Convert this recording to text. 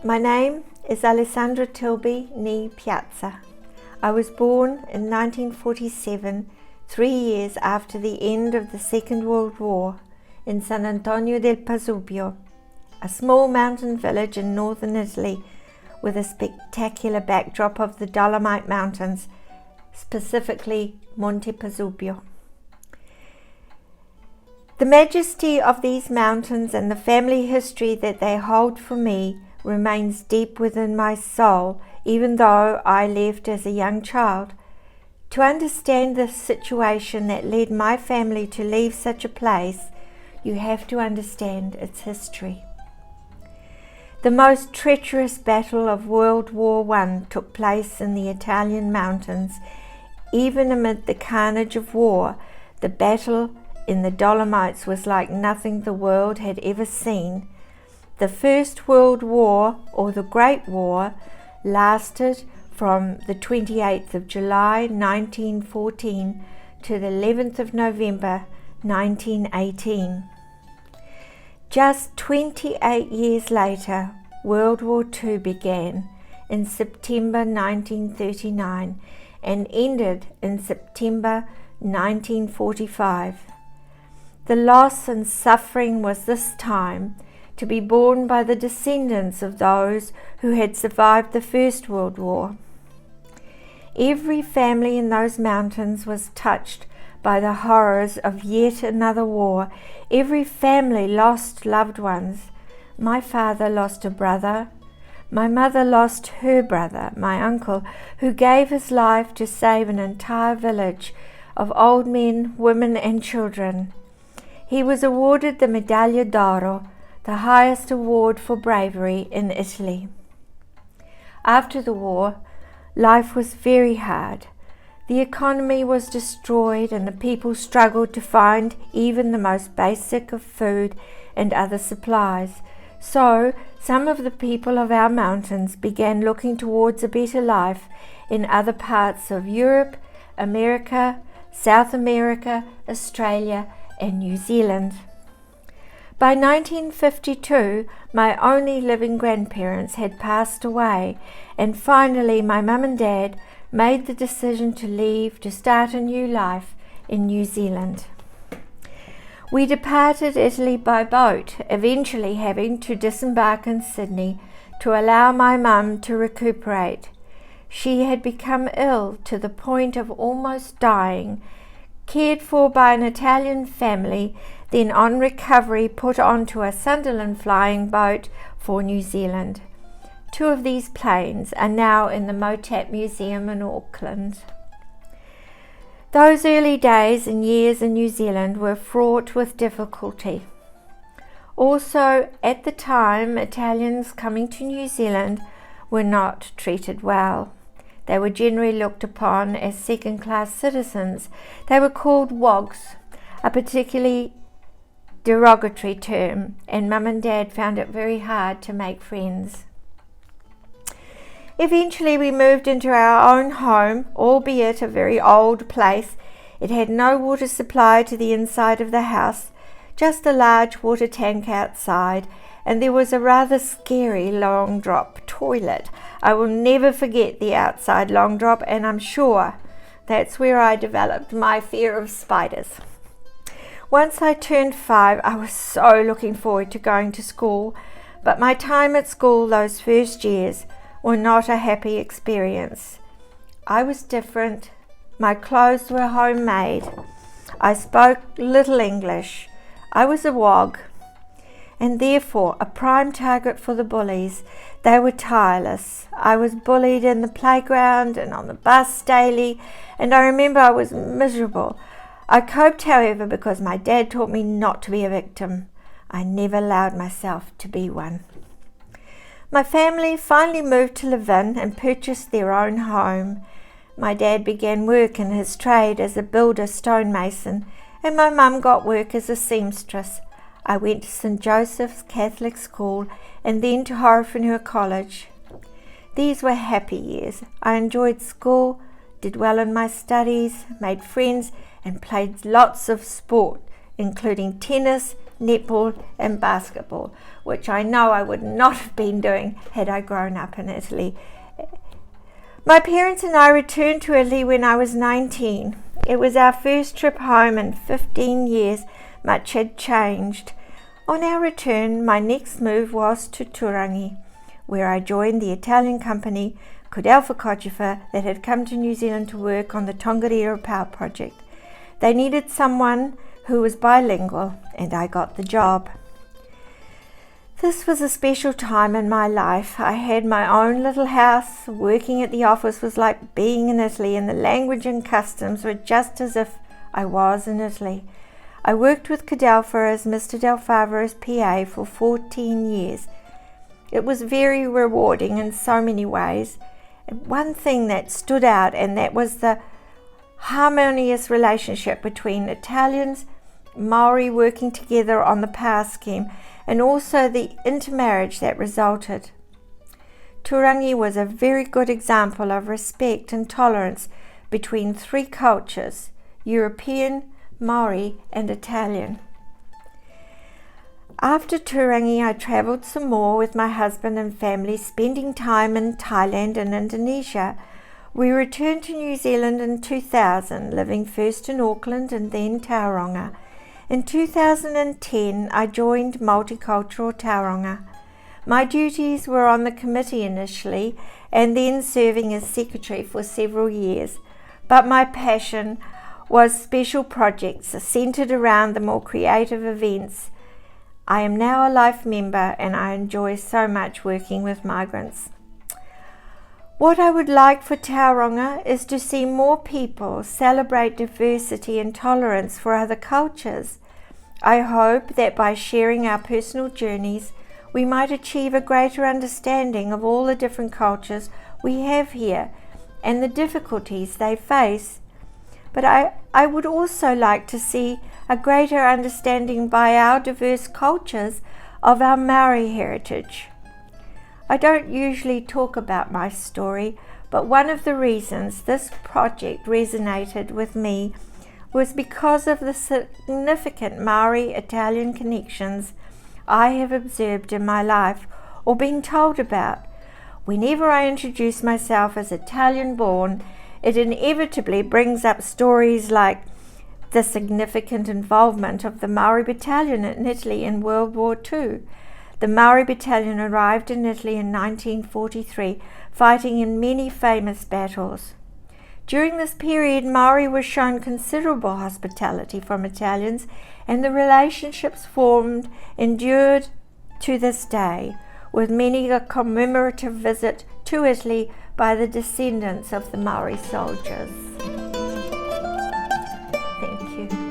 My name is Allessandra Tilby, née Piazza. I was born in 1947, 3 years after the end of the Second World War, in San Antonio del Pasubio, a small mountain village in northern Italy with a spectacular backdrop of the Dolomite Mountains, specifically Monte Pasubio. The majesty of these mountains and the family history that they hold for me remains deep within my soul, even though I left as a young child. To understand the situation that led my family to leave such a place, you have to understand its history. The most treacherous battle of World War I took place in the Italian mountains. Even amid the carnage of war, the battle in the Dolomites was like nothing the world had ever seen. The First World War, or the Great War, lasted from the 28th of July 1914 to the 11th of November 1918. Just 28 years later, World War II began in September 1939 and ended in September 1945. The loss and suffering was this time to be borne by the descendants of those who had survived the First World War. Every family in those mountains was touched by the horrors of yet another war. Every family lost loved ones. My father lost a brother. My mother lost her brother, my uncle, who gave his life to save an entire village of old men, women and children. He was awarded the Medaglia d'Oro, the highest award for bravery in Italy. After the war, life was very hard. The economy was destroyed and the people struggled to find even the most basic of food and other supplies. So, some of the people of our mountains began looking towards a better life in other parts of Europe, America, South America, Australia, and New Zealand. By 1952, my only living grandparents had passed away, and finally my mum and dad made the decision to leave to start a new life in New Zealand. We departed Italy by boat, eventually having to disembark in Sydney to allow my mum to recuperate. She had become ill to the point of almost dying, cared for by an Italian family, then on recovery put onto a Sunderland flying boat for New Zealand. 2 of these planes are now in the Motat Museum in Auckland. Those early days and years in New Zealand were fraught with difficulty. Also, at the time, Italians coming to New Zealand were not treated well. They were generally looked upon as second-class citizens. They were called wogs, a particularly derogatory term, and Mum and Dad found it very hard to make friends. Eventually we moved into our own home, albeit a very old place. It had no water supply to the inside of the house, just a large water tank outside, and there was a rather scary long drop toilet. I will never forget the outside long drop, and I'm sure that's where I developed my fear of spiders. Once I turned 5, I was so looking forward to going to school, but my time at school those first years were not a happy experience. I was different. My clothes were homemade. I spoke little English. I was a wog, and therefore a prime target for the bullies. They were tireless. I was bullied in the playground and on the bus daily, and I remember I was miserable. I coped, however, because my dad taught me not to be a victim. I never allowed myself to be one. My family finally moved to Levin and purchased their own home. My dad began work in his trade as a builder stonemason, and my mum got work as a seamstress. I went to St. Joseph's Catholic School and then to Horowhenua College. These were happy years. I enjoyed school, did well in my studies, made friends, and played lots of sport, including tennis, netball and basketball, which I know I would not have been doing had I grown up in Italy. My parents and I returned to Italy when I was 19. It was our first trip home in 15 years. Much had changed. On our return, my next move was to Turangi, where I joined the Italian company Codelfa Cogefa that had come to New Zealand to work on the Tongariro Power Project. They needed someone who was bilingual, and I got the job. This was a special time in my life. I had my own little house. Working at the office was like being in Italy, and the language and customs were just as if I was in Italy. I worked with Codelfa as Mr. Del Favo's PA for 14 years. It was very rewarding in so many ways. One thing that stood out, and that was the harmonious relationship between Italians, Maori working together on the power scheme, and also the intermarriage that resulted. Turangi was a very good example of respect and tolerance between three cultures, European, Maori and Italian. After Turangi, I travelled some more with my husband and family, spending time in Thailand and Indonesia. We returned to New Zealand in 2000, living first in Auckland and then Tauranga. In 2010, I joined Multicultural Tauranga. My duties were on the committee initially and then serving as secretary for several years, but my passion was special projects centred around the more creative events. I am now a life member and I enjoy so much working with migrants. What I would like for Tauranga is to see more people celebrate diversity and tolerance for other cultures. I hope that by sharing our personal journeys, we might achieve a greater understanding of all the different cultures we have here and the difficulties they face. But I would also like to see a greater understanding by our diverse cultures of our Maori heritage. I don't usually talk about my story, but one of the reasons this project resonated with me was because of the significant Maori-Italian connections I have observed in my life or been told about. Whenever I introduce myself as Italian-born, it inevitably brings up stories like the significant involvement of the Maori Battalion in Italy in World War II. The Maori Battalion arrived in Italy in 1943, fighting in many famous battles. During this period, Maori was shown considerable hospitality from Italians, and the relationships formed endured to this day, with many a commemorative visit to Italy by the descendants of the Maori soldiers. Thank you.